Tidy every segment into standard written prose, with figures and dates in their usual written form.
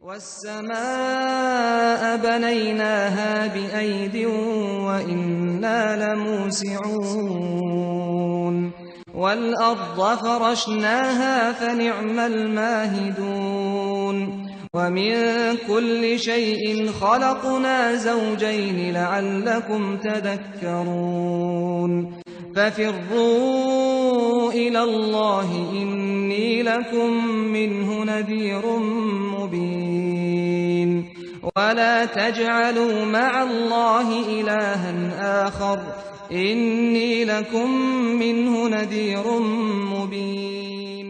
والسماء بنيناها بأيد وإنا لموسعون والأرض فرشناها فنعم الماهدون ومن كل شيء خلقنا زوجين لعلكم تذكرون ففروا إلى الله إني لكم منه نذير مبين ولا تجعلوا مع الله إلها آخر إني لكم منه نذير مبين.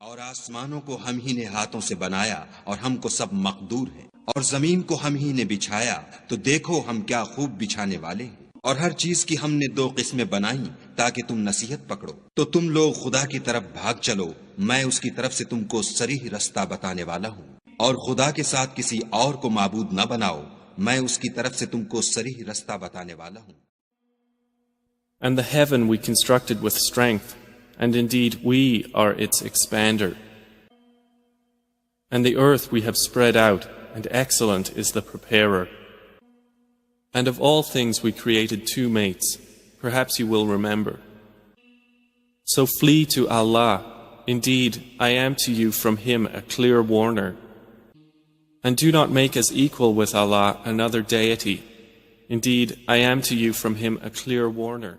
اور آسمانوں کو ہم ہی نے ہاتھوں سے بنایا اور ہم کو سب مقدور ہے، اور زمین کو ہم ہی نے بچھایا تو دیکھو ہم کیا خوب بچھانے والے ہیں، اور ہر چیز کی ہم نے 2 قسمیں بنائیں تاکہ تم نصیحت پکڑو، تو تم لوگ خدا کی طرف بھاگ چلو، میں اس کی طرف سے تم کو صریح رستہ بتانے والا ہوں، اور خدا کے ساتھ کسی اور کو معبود نہ بناؤ، میں اس کی طرف سے تم کو صریح رستہ بتانے والا ہوں. And the heaven we constructed with strength, and indeed we are its expander. And the earth we have spread out, and excellent is the preparer. And of all things we created 2 mates, perhaps you will remember. So flee to Allah, indeed I am to you from Him a clear warner. And do not make as equal with Allah another deity, indeed I am to you from Him a clear warner.